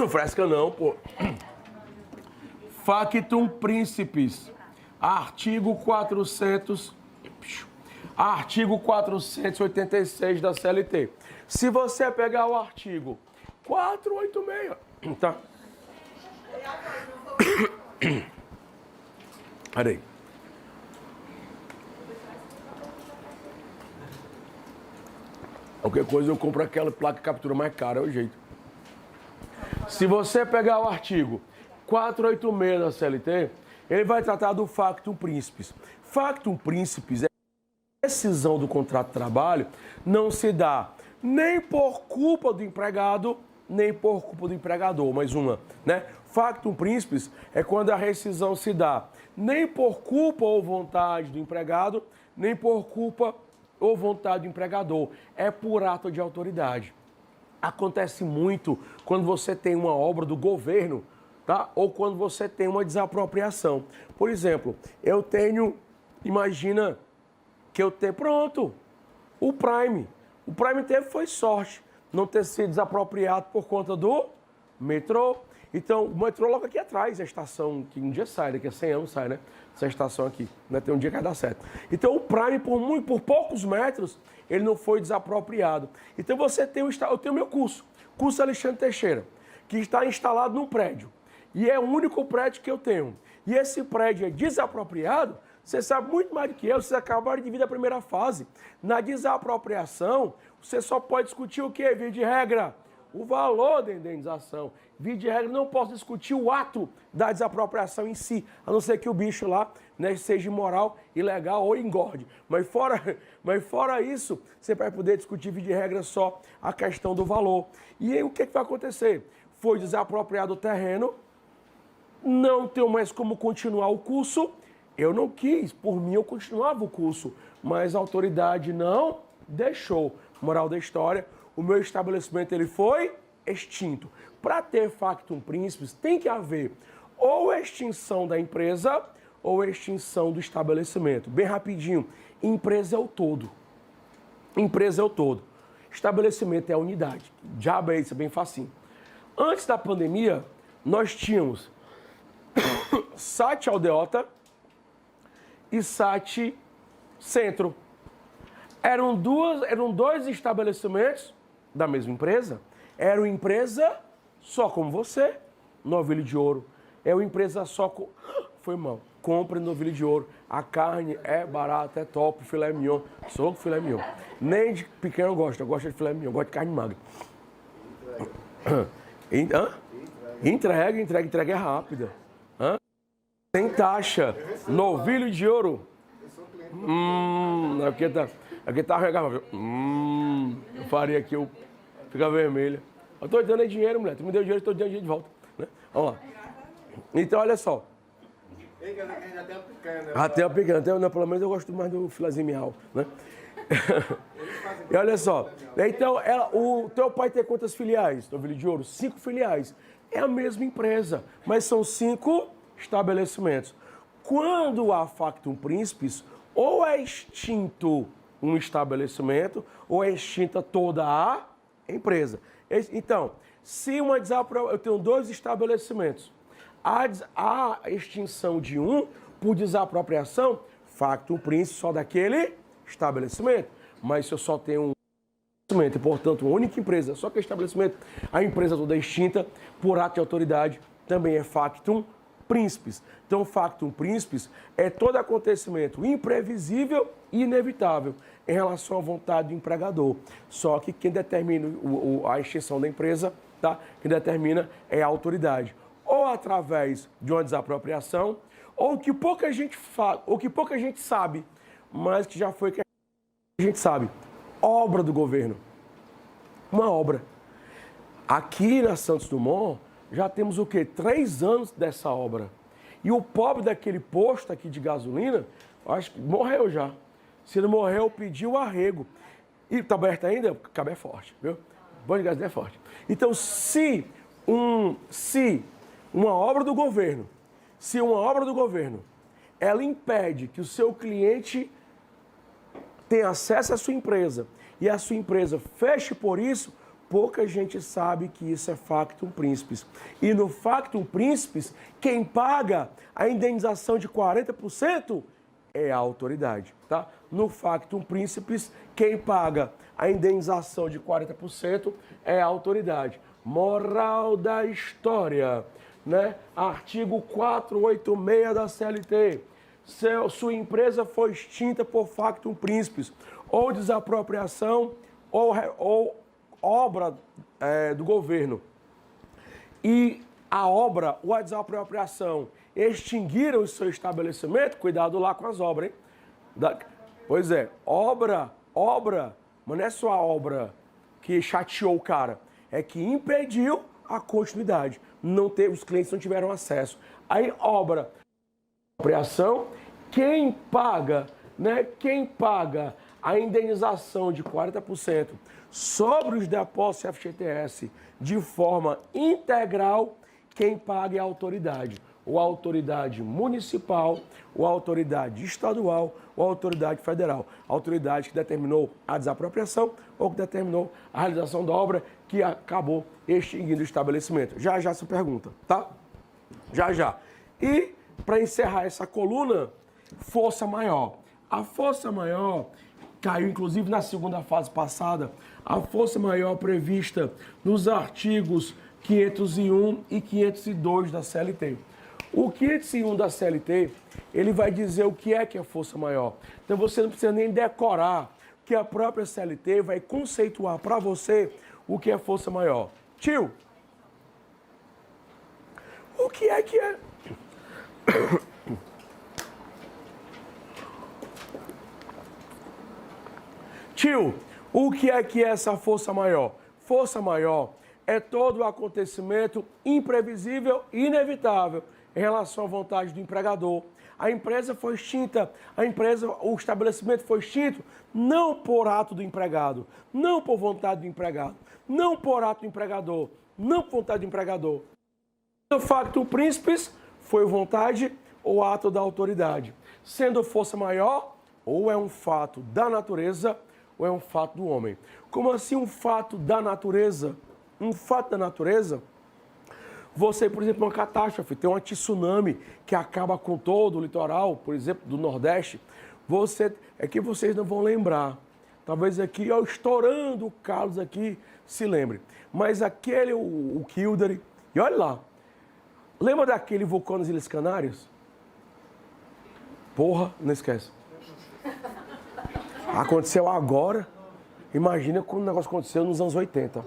Fresca não, pô. Factum Principis, artigo 486 da CLT. Se você pegar o artigo 486, tá? Peraí. Qualquer coisa eu compro aquela placa de captura mais cara, é o jeito. Se você pegar o artigo 486 da CLT, ele vai tratar do factum principis. Factum principis é a decisão do contrato de trabalho não se dá nem por culpa do empregado, nem por culpa do empregador. Mais uma, né? Factum principis é quando a rescisão se dá nem por culpa ou vontade do empregado, nem por culpa ou vontade do empregador. É por ato de autoridade. Acontece muito quando você tem uma obra do governo, tá? Ou quando você tem uma desapropriação. Por exemplo, eu tenho, imagina que eu tenho, pronto, o Prime. O Prime teve foi sorte não ter sido desapropriado por conta do metrô. Então, o metrô logo aqui atrás, a estação que um dia sai, daqui a 100 anos sai, né? Essa estação aqui, né? Tem um dia que vai dar certo. Então, o Prime, por poucos metros, ele não foi desapropriado. Então, você tem eu tenho o meu curso Alexandre Teixeira, que está instalado num prédio. E é o único prédio que eu tenho. E esse prédio é desapropriado, você sabe muito mais do que eu, vocês acabaram de vir da primeira fase. Na desapropriação, você só pode discutir o quê? Via de regra, o valor da indenização. Via de regra, não posso discutir o ato da desapropriação em si, a não ser que o bicho lá, né, seja imoral, ilegal ou engorde. Mas fora isso, você vai poder discutir, via de regra, só a questão do valor. E aí o que vai acontecer? Foi desapropriado o terreno, não tenho mais como continuar o curso, eu não quis, por mim eu continuava o curso, mas a autoridade não deixou. Moral da história, o meu estabelecimento ele foi extinto. Para ter factum principis, tem que haver ou extinção da empresa ou extinção do estabelecimento. Bem rapidinho, empresa é o todo. Empresa é o todo. Estabelecimento é a unidade. Diabo é isso, é bem facinho. Antes da pandemia, nós tínhamos SAT Aldeota e SAT Centro. Eram dois estabelecimentos da mesma empresa. Era uma empresa só como você, Novilho de Ouro. É uma empresa só com... Foi mal. Compre Novilho de Ouro. A carne é barata, é top, filé mignon. Sou louco filé mignon. Nem de pequeno eu gosto de filé mignon, eu gosto de carne magra. Entrega é rápida. Sem taxa. Novilho de Ouro. Aqui tá regado. Eu faria aqui, fica vermelha. Eu tô te dando dinheiro, mulher. Tu me deu dinheiro, eu tô te dando dinheiro de volta. Né? Vamos lá. Então, olha só. Já tem uma picanha, né? Já tem uma picanha. Pelo menos eu gosto mais do filezinho miau, né? E olha só. Então, o teu pai tem quantas filiais, Novilho de Ouro? 5 filiais. É a mesma empresa, mas são 5 estabelecimentos. Quando há factum principis, ou é extinto um estabelecimento, ou é extinta toda a empresa. Então, se eu tenho 2 estabelecimentos, a extinção de um por desapropriação, factum principis só daquele estabelecimento. Mas se eu só tenho um estabelecimento, e portanto uma única empresa, só que é estabelecimento, a empresa toda é extinta por ato de autoridade, também é factum principis. Então, factum principis é todo acontecimento imprevisível e inevitável em relação à vontade do empregador. Só que quem determina a extinção da empresa, tá? Quem determina é a autoridade. Ou através de uma desapropriação, ou que pouca gente fala, ou que pouca gente sabe, mas que já foi que a gente sabe. Obra do governo. Uma obra. Aqui na Santos Dumont, já temos o quê? 3 anos dessa obra. E o pobre daquele posto aqui de gasolina, acho que morreu já. Se não morreu, pediu arrego. E está aberto ainda? Cabo é forte, viu? Bom de gasolina é forte. Então, se uma obra do governo, ela impede que o seu cliente tenha acesso à sua empresa e a sua empresa feche por isso, pouca gente sabe que isso é factum principis. E no factum principis, quem paga a indenização de 40% é a autoridade, tá? No factum principis, quem paga a indenização de 40% é a autoridade. Moral da história, né? Artigo 486 da CLT. Sua empresa foi extinta por factum principis, ou desapropriação, ou obra do governo. E a obra ou a desapropriação extinguiram o seu estabelecimento, cuidado lá com as obras, hein? Pois é, obra, mas não é só a obra que chateou o cara, é que impediu a continuidade. Os clientes não tiveram acesso. Aí, obra, apropriação, quem paga, né? Quem paga a indenização de 40% sobre os depósitos FGTS de forma integral, quem paga é a autoridade. Ou a autoridade municipal, ou a autoridade estadual, ou a autoridade federal. A autoridade que determinou a desapropriação ou que determinou a realização da obra que acabou extinguindo o estabelecimento. Já se pergunta, tá? Já. E, para encerrar essa coluna, força maior. A força maior caiu, inclusive, na segunda fase passada, a força maior prevista nos artigos 501 e 502 da CLT. O 501 da CLT, ele vai dizer o que é força maior. Então, você não precisa nem decorar, que a própria CLT vai conceituar para você o que é força maior. Tio, o que é? Tio, o que é essa força maior? Força maior é todo o acontecimento imprevisível e inevitável em relação à vontade do empregador. A empresa foi extinta, o estabelecimento foi extinto não por ato do empregado, não por vontade do empregado, não por ato do empregador, não por vontade do empregador. O factum principis foi vontade ou ato da autoridade. Sendo força maior, ou é um fato da natureza, ou é um fato do homem. Como assim um fato da natureza? Um fato da natureza, você, por exemplo, uma catástrofe, tem um tsunami que acaba com todo o litoral, por exemplo, do Nordeste, é que vocês não vão lembrar. Talvez aqui, estourando o Carlos aqui, se lembre. Mas aquele, o Kildare, e olha lá, lembra daquele vulcão nas Ilhas Canárias? Porra, não esquece. Aconteceu agora, imagina quando o negócio aconteceu nos anos 80.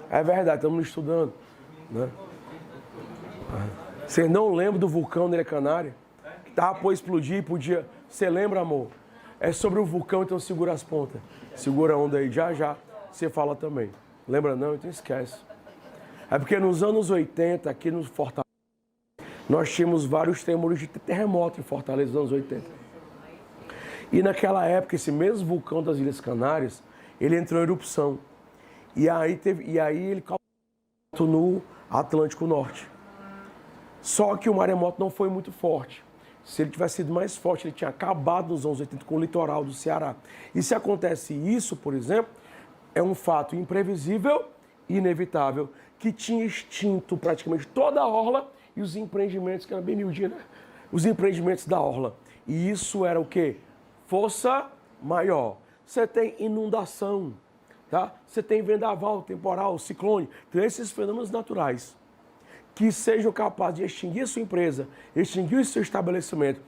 É verdade, estamos estudando. Né? Você não lembra do vulcão na Ilha Canária? Que estava por explodir e podia... Você lembra, amor? É sobre o vulcão, então segura as pontas. Segura a onda aí, já. Você fala também. Lembra não? Então esquece. É porque nos anos 80, aqui no Fortaleza, nós tínhamos vários tremores de terremoto em Fortaleza nos anos 80. E naquela época, esse mesmo vulcão das Ilhas Canárias, ele entrou em erupção. E aí ele causou no Atlântico Norte. Só que o maremoto não foi muito forte. Se ele tivesse sido mais forte, ele tinha acabado nos anos 80 com o litoral do Ceará. E se acontece isso, por exemplo, é um fato imprevisível e inevitável, que tinha extinto praticamente toda a orla e os empreendimentos, que era bem miudinho, né? Os empreendimentos da orla. E isso era o quê? Força maior. Você tem inundação, tá? Você tem vendaval, temporal, ciclone. Então, esses fenômenos naturais que sejam capazes de extinguir a sua empresa, extinguir o seu estabelecimento,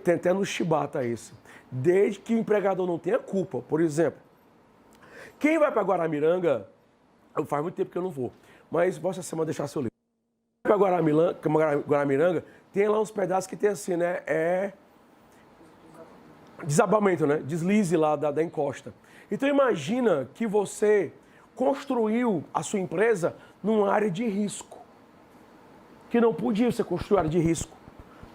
tentando no chibata esse. Desde que o empregador não tenha culpa. Por exemplo, quem vai para Guaramiranga, faz muito tempo que eu não vou, mas posso essa semana deixar seu livro. Para Guaramiranga, tem lá uns pedaços que tem assim, né? Desabamento, né? Deslize lá da encosta. Então imagina que você construiu a sua empresa numa área de risco. Que não podia você construir área de risco.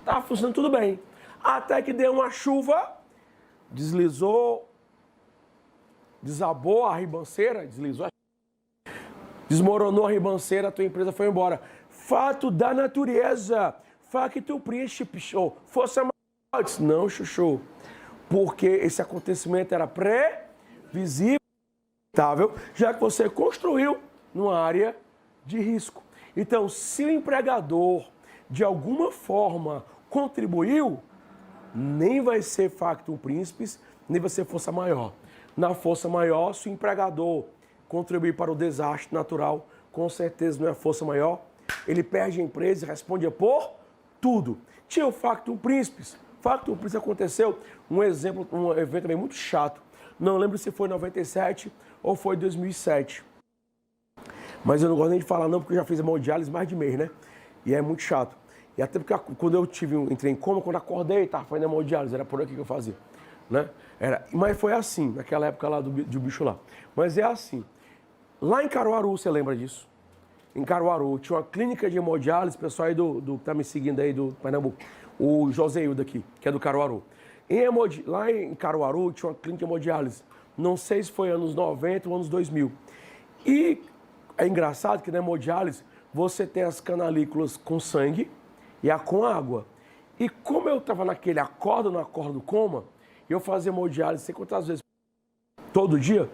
Estava funcionando tudo bem. Até que deu uma chuva, deslizou, desabou a ribanceira, desmoronou a ribanceira, a tua empresa foi embora. Fato da natureza. Factum principis. Força maior. Não, chuchu. Porque esse acontecimento era previsível e inevitável, já que você construiu numa área de risco. Então, se o empregador, de alguma forma, contribuiu, nem vai ser factum principis, nem vai ser força maior. Na força maior, se o empregador contribuir para o desastre natural, com certeza não é força maior, ele perde a empresa e responde por tudo. Tinha o factum principis. Factum principis aconteceu, um evento também muito chato. Não lembro se foi em 97 ou foi em 2007. Mas eu não gosto nem de falar não, porque eu já fiz hemodiálise mais de mês, né? E é muito chato. E até porque quando eu entrei em coma, quando acordei, estava fazendo hemodiálise, era por aqui que eu fazia, né? Mas foi assim, naquela época lá do bicho lá. Mas é assim, lá em Caruaru, você lembra disso? Em Caruaru, tinha uma clínica de hemodiálise, o pessoal aí que tá me seguindo aí do Pernambuco, o Joseildo aqui, que é do Caruaru. Lá em Caruaru, tinha uma clínica de hemodiálise, não sei se foi anos 90 ou anos 2000. E é engraçado que na hemodiálise, você tem as canalículas com sangue e a com água. E como eu estava naquele acordo, no acordo do coma, eu fazia hemodiálise sei quantas vezes, todo dia,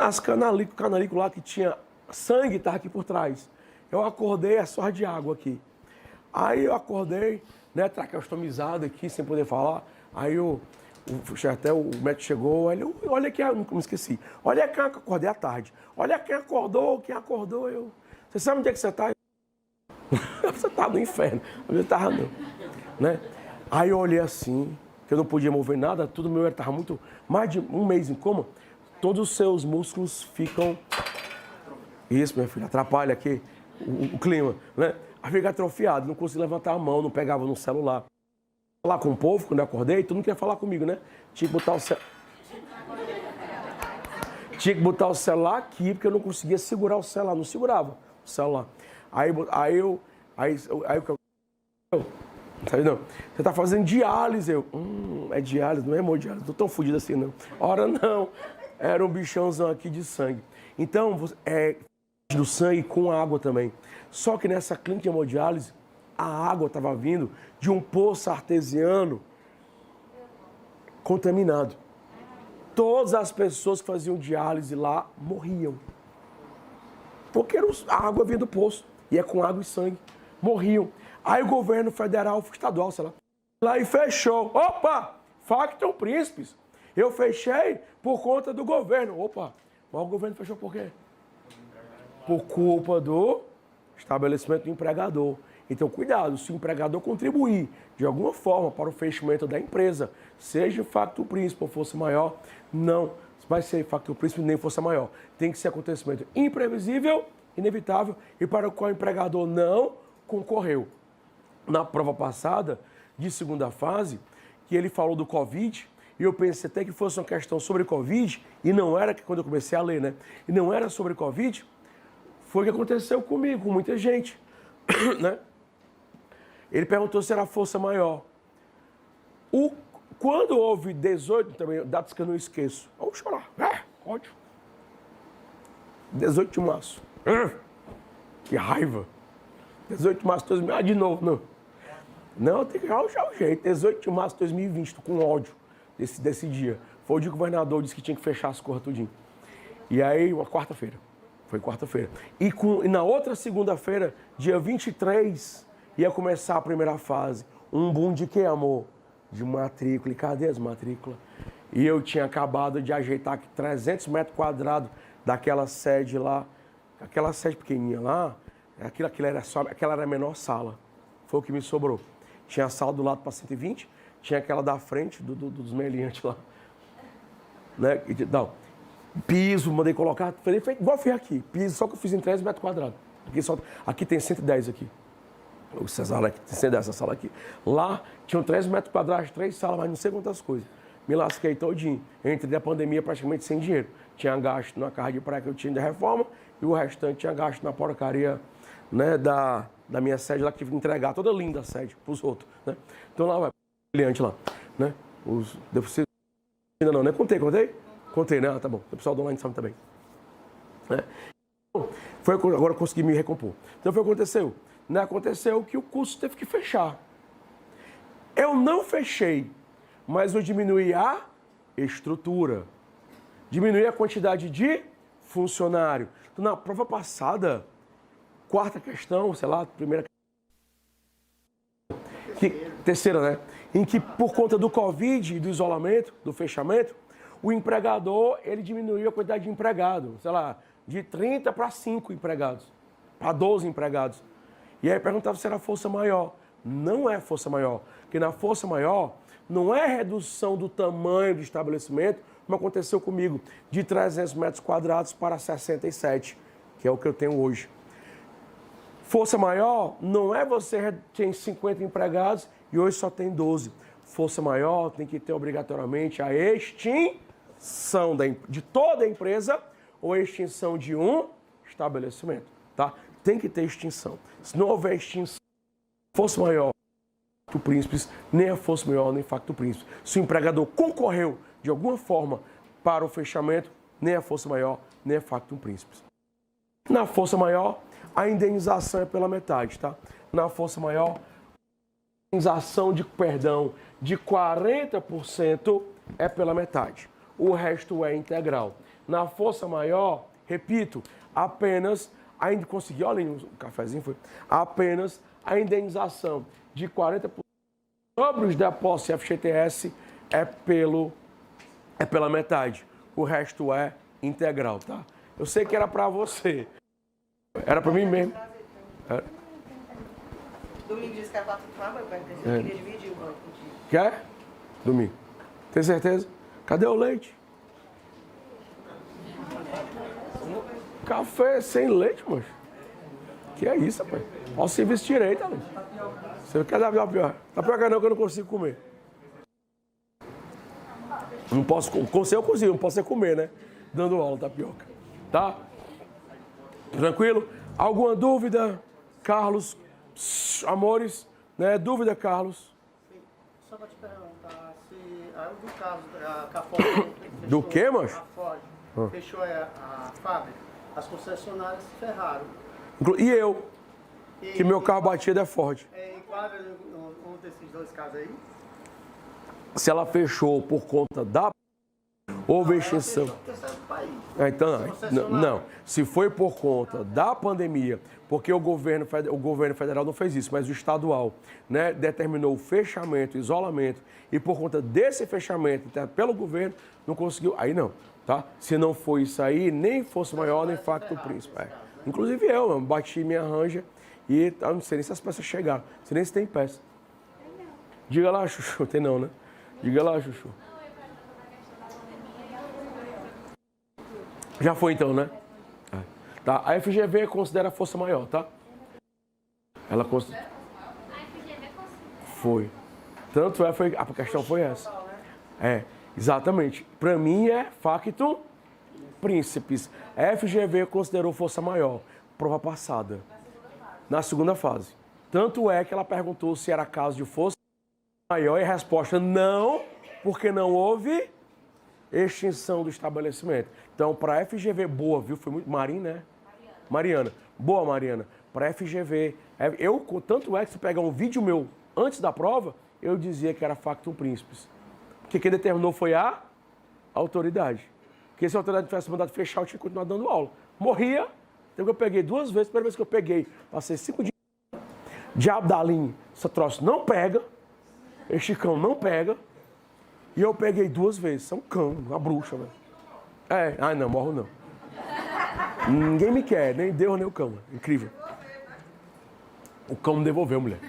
as canalículas lá que tinha sangue estava aqui por trás. Eu acordei, é só de água aqui. Aí eu acordei, né, traqueostomizado aqui, sem poder falar. Aí até o médico chegou, olha aqui, eu nunca me esqueci. Olha quem acordei à tarde. Olha quem acordou, Você sabe onde é que você está? Você está no inferno. Eu estava não. Né? Aí eu olhei assim, que eu não podia mover nada, tudo meu estava muito... Mais de um mês em coma, todos os seus músculos ficam... Isso, minha filha, atrapalha aqui o clima, né? Aí fica atrofiado, não conseguia levantar a mão, não pegava no celular. Falar com o povo, quando eu acordei, todo mundo queria falar comigo, né? Tinha que botar o celular aqui, porque eu não conseguia segurar o celular, não segurava o celular. Aí sabe, não, você tá fazendo diálise, é diálise, não é hemodiálise, tô tão fodido assim, não. Ora, não, era um bichãozão aqui de sangue. Então, do sangue com água também. Só que nessa clínica de hemodiálise, a água estava vindo de um poço artesiano contaminado. Todas as pessoas que faziam diálise lá morriam. Porque a água vinha do poço. E é com água e sangue. Morriam. Aí o governo federal, estadual, sei lá e fechou. Opa! Factum principis. Eu fechei por conta do governo. Opa! Mas o governo fechou por quê? Por culpa do estabelecimento do empregador. Então, cuidado, se o empregador contribuir de alguma forma para o fechamento da empresa, seja factum principis ou força maior, não vai ser factum principis nem força maior. Tem que ser acontecimento imprevisível, inevitável e para o qual o empregador não concorreu. Na prova passada, de segunda fase, que ele falou do Covid, e eu pensei até que fosse uma questão sobre Covid, e não era, que quando eu comecei a ler, né? E não era sobre Covid, foi o que aconteceu comigo, com muita gente, né? Ele perguntou se era força maior. Quando houve 18, também, datas que eu não esqueço. Vamos chorar. Ódio. 18 de março. Que raiva. 18 de março de 2020. De novo, não. Não, tem que arranjar o jeito. 18 de março de 2020, estou com ódio desse dia. Foi o dia que o governador disse que tinha que fechar as coisas tudinho. E aí, uma quarta-feira. Foi quarta-feira. E na outra segunda-feira, dia 23, ia começar a primeira fase. Um boom de quê, amor? De matrícula. E cadê as matrículas? E eu tinha acabado de ajeitar 300 metros quadrados daquela sede lá. Aquela sede pequenininha lá, aquela era a menor sala. Foi o que me sobrou. Tinha a sala do lado para 120, tinha aquela da frente dos meliantes lá. Né? Não. Piso, mandei colocar, feito igual eu fiz aqui. Piso, só que eu fiz em 3 metros quadrados. Aqui tem 110 aqui. Essa sala aqui, tem 110 essa sala aqui. Lá tinham 3 metros quadrados, 3 salas, mas não sei quantas coisas. Me lasquei todinho. Eu entrei da pandemia praticamente sem dinheiro. Tinha gasto na casa de praia que eu tinha de reforma e o restante tinha gasto na porcaria, né, da minha sede lá, que tive que entregar, toda linda a sede, pros outros, né? Então lá vai, brilhante lá, né? Ainda não, né? Contei? Contei, né? Ah, tá bom. O pessoal do online sabe também. Né? Agora eu consegui me recompor. Então foi o que aconteceu. Né? Aconteceu que o curso teve que fechar. Eu não fechei, mas eu diminuí a estrutura. diminuir a quantidade de funcionário. Então, na prova passada, quarta questão, sei lá, primeira terceira, né? Em que por conta do Covid e do isolamento, do fechamento, o empregador, ele diminuiu a quantidade de empregados, sei lá, de 30 para 5 empregados, para 12 empregados. E aí perguntava se era força maior. Não é força maior, porque na força maior não é redução do tamanho do estabelecimento, como aconteceu comigo, de 300 metros quadrados para 67, que é o que eu tenho hoje. Força maior não é você tem 50 empregados e hoje só tem 12. Força maior tem que ter obrigatoriamente a extinção de toda a empresa ou extinção de um estabelecimento, tá? Tem que ter extinção. Se não houver extinção, força maior do príncipes, nem a força maior, nem facto príncipe. Se o empregador concorreu de alguma forma para o fechamento, nem a força maior, nem a facto príncipes. Na força maior, a indenização é pela metade, tá? Na força maior, a indenização de 40% é pela metade. O resto é integral. Na força maior, repito, apenas, ainda consegui, olha o cafezinho, foi, apenas a indenização de 40% sobre os depósitos FGTS é pela metade. O resto é integral, tá? Eu sei que era para você. Era para mim mesmo. Domingo disse que era para tomar banho, pai. Eu queria dividir o banho contigo. Quer? Domingo. Tem certeza? Cadê o leite? Café sem leite, moço. Que é isso, rapaz? Olha o serviço direito, ali. Você quer dar pior? Tapioca não, que eu não consigo comer. Não posso, com você eu consigo, não posso é comer, né? Dando aula, tapioca. Tá? Tranquilo? Alguma dúvida, Carlos? Amores, né? Dúvida, Carlos? Sim. Só para te perguntar se eu vi o caso que a Ford Do quê, mancho? A Ford fechou a fábrica, as concessionárias se ferraram. E eu, que meu carro batido é Ford. Enquadra um desses dois casos aí? Se ela fechou por conta da houve extinção. Então, não. Se foi por conta da pandemia, porque o governo federal não fez isso, mas o estadual, né, determinou o fechamento, isolamento, e por conta desse fechamento pelo governo, não conseguiu. Aí não, tá? Se não foi isso aí, nem fosse maior, nem facto príncipe. Inclusive eu bati minha ranja e não sei nem se as peças chegaram, não sei nem se tem peça. Diga lá, Chuchu. Tem não, né? Diga lá, Chuchu. Já foi então, né? Tá. A FGV considera força maior, tá? Ela considera. Foi. Tanto é, a questão foi essa. Exatamente. Para mim é factum príncipes. A FGV considerou força maior. Prova passada. Na segunda fase. Tanto é que ela perguntou se era caso de força maior e a resposta não, porque não houve extinção do estabelecimento. Então, para a FGV, boa, viu? Foi muito. Marina, né? Mariana. Boa, Mariana. Para a FGV, tanto é que se pegar um vídeo meu antes da prova, eu dizia que era factum príncipes. Porque quem determinou foi a autoridade. Porque se a autoridade tivesse mandado fechar, eu tinha continuado dando aula. Morria. Então, eu peguei 2 vezes. A primeira vez que eu peguei, passei 5 dias. Diabo da linha, esse troço não pega. Este cão não pega. E eu peguei 2 vezes. É um cão, uma bruxa, velho. Não, morro não. Ninguém me quer, nem Deus, nem o cão. Incrível. O cão me devolveu, mulher.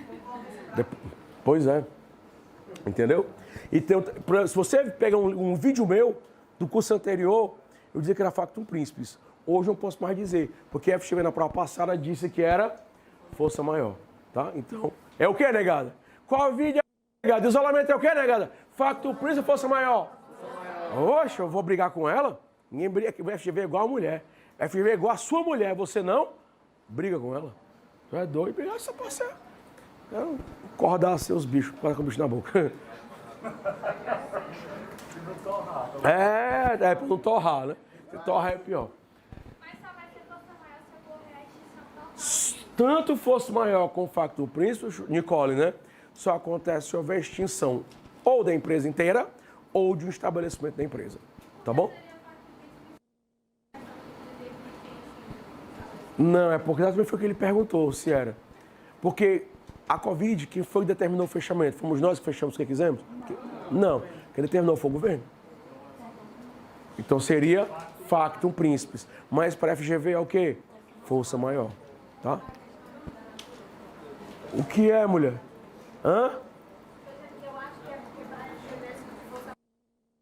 Pois é. Entendeu? Então, se você pegar um vídeo meu do curso anterior, eu dizia que era factum príncipes. Hoje eu não posso mais dizer, porque a FGV na prova passada disse que era força maior. Tá? Então, é o que, negada? Covid é negada. Isolamento é o que, negada? Factum príncipe, força maior. Oxe, eu vou brigar com ela? Ninguém briga, o FGV é igual a mulher. A FGV é igual a sua mulher, você não briga com ela. Tu é doido, brigar essa parceira. Acordar seus bichos, acordar com o bicho na boca. Pra não torrar, né? Se torrar é pior. Mas só vai ser força maior se ocorrer a extinção total. Tanto fosse maior com o facto do príncipe, Nicole, né? Só acontece se houver extinção ou da empresa inteira ou de um estabelecimento da empresa. Tá bom? Não, é porque exatamente foi o que ele perguntou, se era. Porque a Covid, quem foi que determinou o fechamento? Fomos nós que fechamos o que quisemos? Não, quem determinou foi o governo. Então seria factum principis. Mas para a FGV é o quê? Força maior, tá? O que é, mulher? Hã?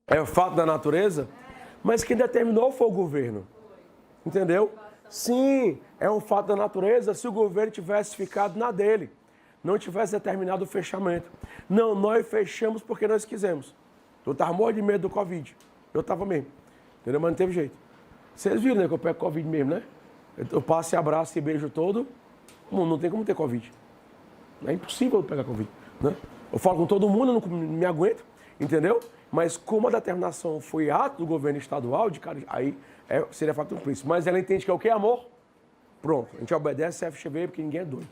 É o fato da natureza? Mas quem determinou foi o governo. Entendeu? Sim, é um fato da natureza se o governo tivesse ficado na dele. Não tivesse determinado o fechamento. Não, nós fechamos porque nós quisemos. Eu estava morrendo de medo do Covid. Eu estava mesmo. Entendeu? Mas não teve jeito. Vocês viram, né, que eu pego Covid mesmo, né? Eu passo e abraço e beijo todo. Não tem como ter Covid. É impossível eu pegar Covid, né? Eu falo com todo mundo, eu não me aguento, entendeu? Mas como a determinação foi ato do governo estadual, aí seria factum principis. Mas ela entende que é o quê, amor? Pronto, a gente obedece a FGV porque ninguém é doido.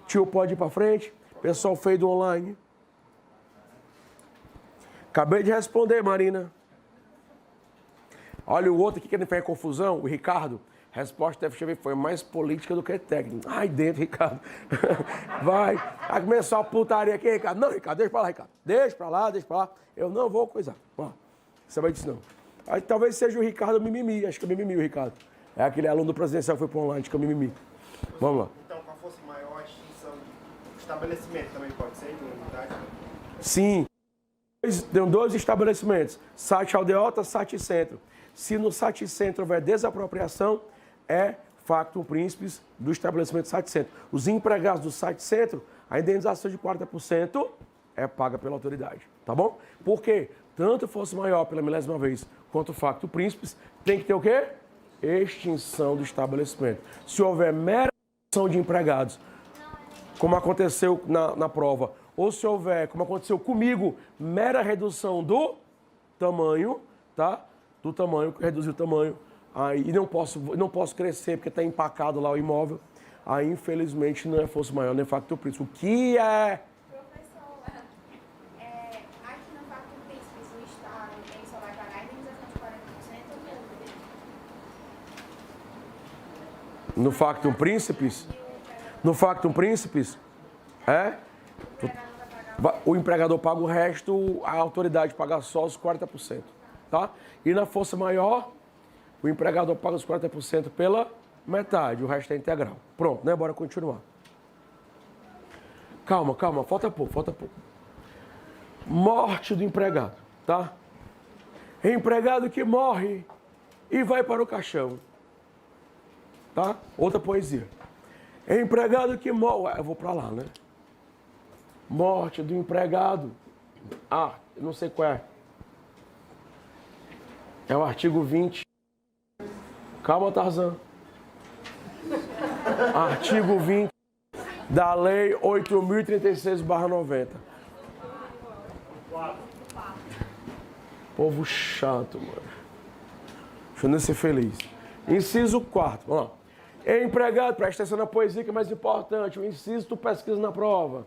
Tio, pode ir para frente. Pessoal feio do online. Acabei de responder, Marina. Olha o outro aqui que ele fez confusão, o Ricardo. Resposta da FGV foi mais política do que técnica. Ai, dentro, Ricardo. Vai começar a putaria aqui, Ricardo. Não, Ricardo, deixa pra lá, Ricardo. Deixa pra lá. Eu não vou coisar. Ó, você vai dizer não. Aí talvez seja o Ricardo mimimi. Acho que é mimimi o Ricardo. É aquele aluno do presidencial que foi pro online, acho que é mimimi. Vamos lá. Então, com a força maior, a extinção de estabelecimento também pode ser, de unidade? Sim. Tem dois estabelecimentos. SAT aldeota, SAT centro. Se no SAT centro houver desapropriação, é factum principis do estabelecimento SAT centro. Os empregados do SAT centro, a indenização de 40% é paga pela autoridade, tá bom? Por quê? Tanto força maior pela milésima vez, quanto factum principis, tem que ter o quê? Extinção do estabelecimento. Se houver mera extinção de empregados, como aconteceu na prova, ou se houver, como aconteceu comigo, mera redução do tamanho, tá? Do tamanho, reduzir o tamanho, aí não posso crescer porque está empacado lá o imóvel, aí infelizmente não é força maior nem factum principis. O que é? Professor, aqui no factum principis, o Estado ele só vai pagar a indenização de 40% ou tudo? No factum principis? No factum principis? É? O empregador paga o resto, a autoridade paga só os 40%. Tá? E na força maior, o empregador paga os 40% pela metade, o resto é integral. Pronto, né? Bora continuar. Calma, falta pouco. Morte do empregado, tá? Empregado que morre e vai para o caixão. Tá? Outra poesia. Empregado que morre... Eu vou para lá, né? Morte do empregado. Eu não sei qual é. É o artigo 20. Calma, Tarzan. Artigo 20 da Lei 8.036/90. Povo chato, mano. Deixa eu nem ser feliz. Inciso 4. Vamos lá. Empregado, presta atenção na poesia que é mais importante. O inciso tu pesquisa na prova.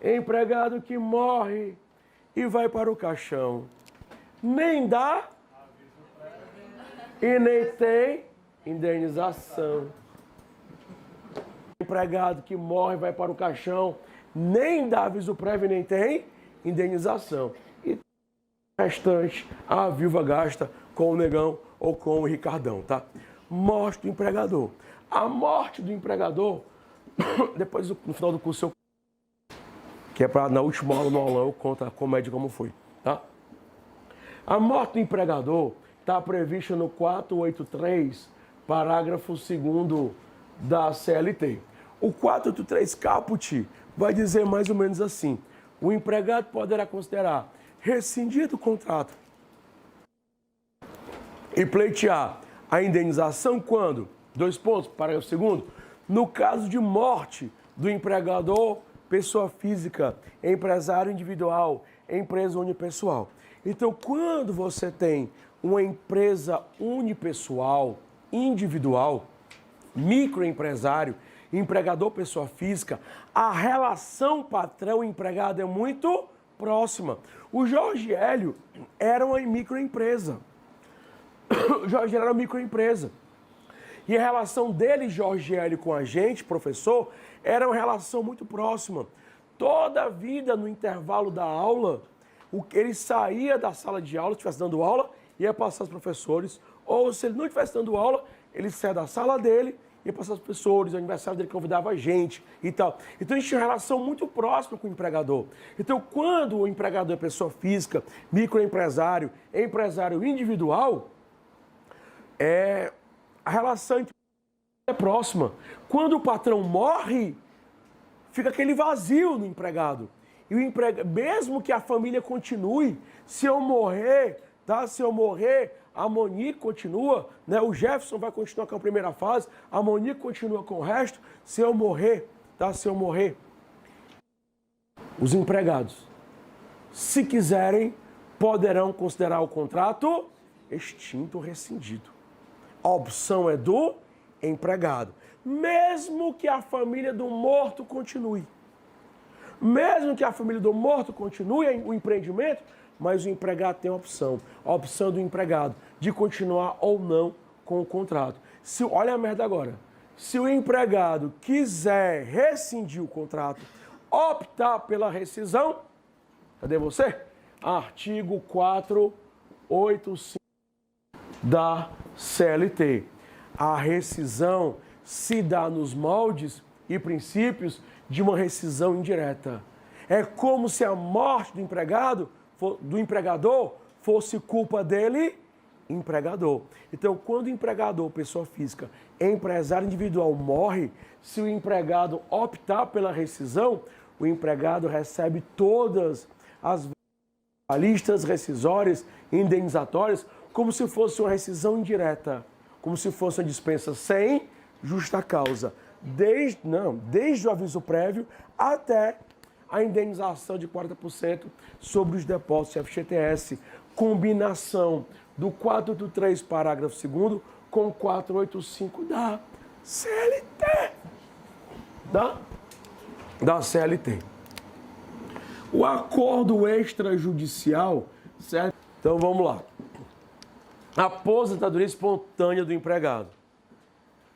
Empregado que morre e vai para o caixão. Nem dá e nem tem indenização. Empregado que morre e vai para o caixão, nem dá aviso prévio, nem tem indenização. E o restante, a viúva gasta com o negão ou com o Ricardão, tá? Morte do empregador. A morte do empregador, depois no final do curso, que é para na última aula no aulão, eu conto a comédia como foi, tá? A morte do empregador está prevista no 483, parágrafo 2º da CLT. O 483 caput vai dizer mais ou menos assim: o empregado poderá considerar rescindido o contrato e pleitear a indenização quando? 2 pontos, parágrafo 2º. No caso de morte do empregador, pessoa física, empresário individual, empresa unipessoal. Então, quando você tem uma empresa unipessoal, individual, microempresário, empregador, pessoa física, a relação patrão-empregado é muito próxima. O Jorge Hélio era uma microempresa. O Jorge era uma microempresa. E a relação dele, Jorge Hélio, com a gente, professor, era uma relação muito próxima. Toda a vida, no intervalo da aula, ele saía da sala de aula, se estivesse dando aula, ia passar aos professores. Ou se ele não estivesse dando aula, ele saia da sala dele, ia passar aos professores, o aniversário dele convidava a gente e tal. Então, a gente tinha uma relação muito próxima com o empregador. Então, quando o empregador é pessoa física, microempresário, empresário individual, a relação é próxima. Quando o patrão morre, fica aquele vazio no empregado. E mesmo que a família continue, se eu morrer, tá? Se eu morrer, a Monique continua, né? O Jefferson vai continuar com a primeira fase, a Monique continua com o resto. Se eu morrer, tá? Se eu morrer, os empregados, se quiserem, poderão considerar o contrato extinto ou rescindido. A opção é do empregado. Mesmo que a família do morto continue. Mesmo que a família do morto continue o empreendimento, mas o empregado tem a opção do empregado de continuar ou não com o contrato. Olha a merda agora. Se o empregado quiser rescindir o contrato, optar pela rescisão, cadê você? Artigo 485 da CLT. A rescisão se dá nos moldes e princípios de uma rescisão indireta. É como se a morte do empregador fosse culpa dele, empregador. Então, quando o empregador, pessoa física, empresário individual morre, se o empregado optar pela rescisão, o empregado recebe todas as listas rescisórias, indenizatórias, como se fosse uma rescisão indireta, como se fosse uma dispensa sem justa causa, desde o aviso prévio até a indenização de 40% sobre os depósitos FGTS, combinação do 483, parágrafo 2º, com 485 da CLT. Da CLT. O acordo extrajudicial, certo? Então vamos lá. Aposentadoria espontânea do empregado.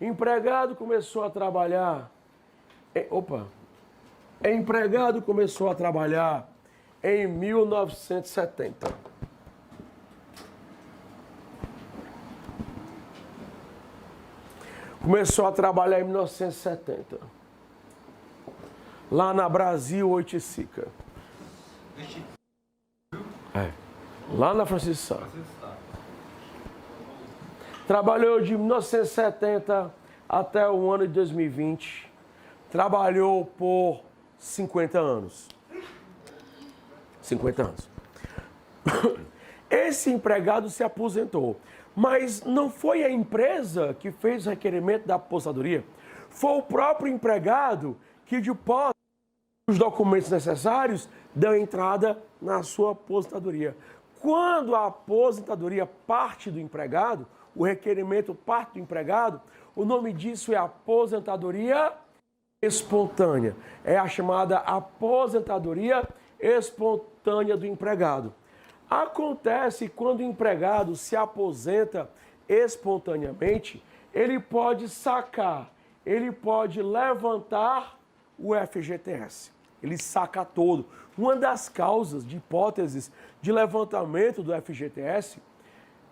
Empregado começou a trabalhar. Empregado começou a trabalhar em 1970. Começou a trabalhar em 1970. Lá na Brasil Oiticica. Lá na Francisco Sá. Trabalhou de 1970 até o ano de 2020. Trabalhou por 50 anos. 50 anos. Esse empregado se aposentou. Mas não foi a empresa que fez o requerimento da aposentadoria. Foi o próprio empregado que, de posse dos documentos necessários, deu entrada na sua aposentadoria. Quando a aposentadoria parte do empregado, o requerimento parte do empregado, o nome disso é aposentadoria espontânea. É a chamada aposentadoria espontânea do empregado. Acontece quando o empregado se aposenta espontaneamente, ele pode sacar, ele pode levantar o FGTS. Ele saca todo. Uma das causas de hipóteses de levantamento do FGTS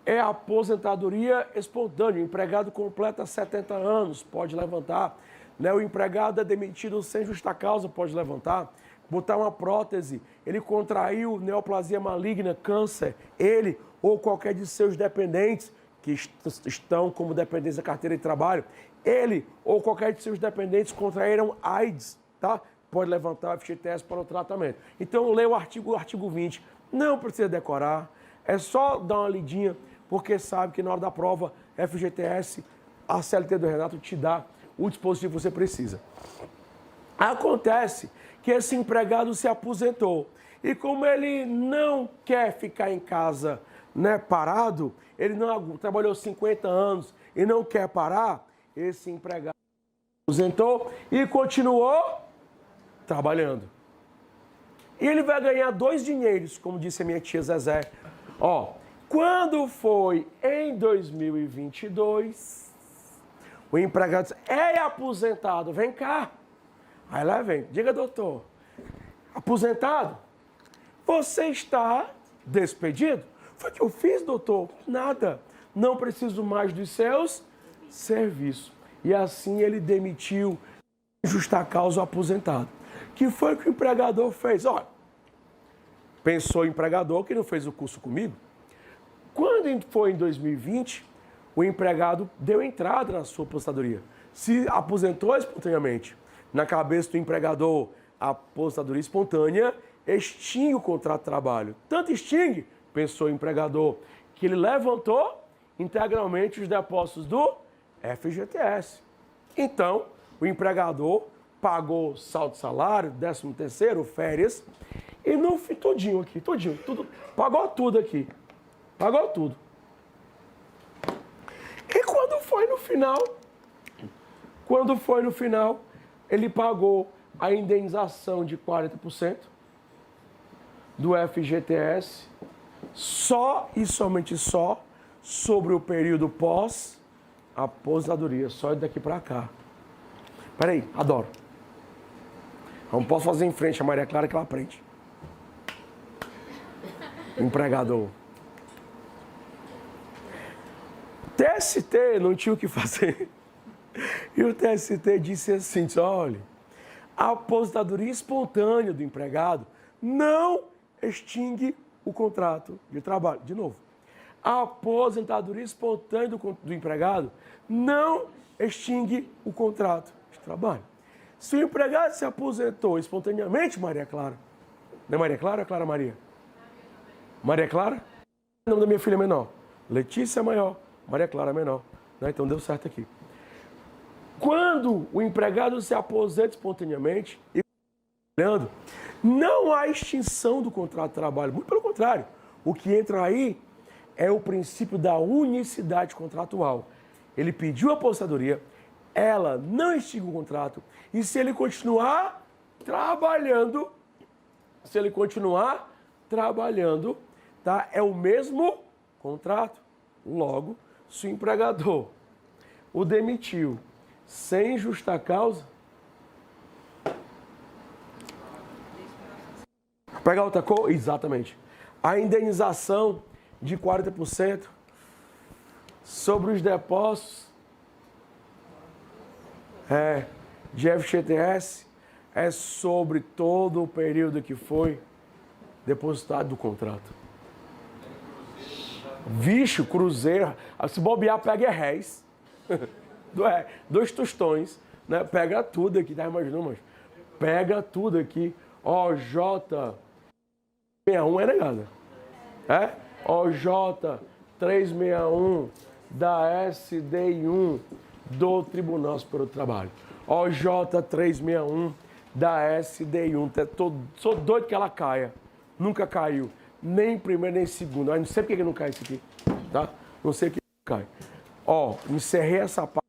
é a aposentadoria espontânea. O empregado completa 70 anos, pode levantar. O empregado é demitido sem justa causa, pode levantar. Botar uma prótese, ele contraiu neoplasia maligna, câncer, ele ou qualquer de seus dependentes que estão como dependentes da carteira de trabalho, ele ou qualquer de seus dependentes contraíram AIDS, tá? Pode levantar o FGTS para o tratamento. Então, leia o artigo 20. Não precisa decorar, é só dar uma lidinha, porque sabe que na hora da prova, FGTS, a CLT do Renato te dá o dispositivo que você precisa. Acontece que esse empregado se aposentou e como ele não quer ficar em casa, parado, ele não trabalhou 50 anos e não quer parar, esse empregado se aposentou e continuou trabalhando. E ele vai ganhar 2 dinheiros, como disse a minha tia Zezé. Quando foi em 2022, O empregado diz, ei, aposentado, vem cá. Aí lá vem, diga, doutor, aposentado, você está despedido? Foi o que eu fiz, doutor? Nada. Não preciso mais dos seus serviços. E assim ele demitiu, em justa causa, o aposentado. Que foi o que o empregador fez? Olha, pensou o empregador que não fez o curso comigo. Quando foi em 2020, o empregado deu entrada na sua aposentadoria. Se aposentou espontaneamente. Na cabeça do empregador, a aposentadoria espontânea extingue o contrato de trabalho. Tanto extingue, pensou o empregador, que ele levantou integralmente os depósitos do FGTS. Então, o empregador pagou saldo de salário, 13º, férias, e no fim, todinho aqui, tudo, pagou tudo aqui. Pagou tudo. E quando foi no final, ele pagou a indenização de 40% do FGTS, só e somente só sobre o período pós-aposentadoria, só daqui para cá. Peraí, adoro. Não posso fazer em frente a Maria Clara que ela aprende. Empregador. TST não tinha o que fazer. E o TST disse assim, olha, a aposentadoria espontânea do empregado não extingue o contrato de trabalho. De novo, a aposentadoria espontânea do empregado não extingue o contrato de trabalho. Se o empregado se aposentou espontaneamente, Maria Clara, não é Maria Clara ou Clara Maria? Maria Clara? O nome da minha filha menor. Letícia é maior, Maria Clara é menor. Né? Então deu certo aqui. Quando o empregado se aposenta espontaneamente e trabalhando, não há extinção do contrato de trabalho. Muito pelo contrário. O que entra aí é o princípio da unicidade contratual. Ele pediu a aposentadoria, ela não extingue o contrato. E se ele continuar trabalhando, tá? É o mesmo contrato. Logo, se o empregador o demitiu sem justa causa, pegar outra coisa? Exatamente. A indenização de 40% sobre os depósitos de FGTS é sobre todo o período que foi depositado do contrato. Vixe, cruzeiro, se bobear, pega réis. 2 tostões, né? Pega tudo aqui, tá imaginando, mas pega tudo aqui. OJ 61 é negada. OJ 361 da SDI1 do Tribunal Superior do Trabalho. OJ 361 da SDI1. Sou doido que ela caia. Nunca caiu. Nem primeiro, nem segundo. Eu não sei porque não cai isso aqui. Tá? Não sei o que cai. Encerrei essa parte.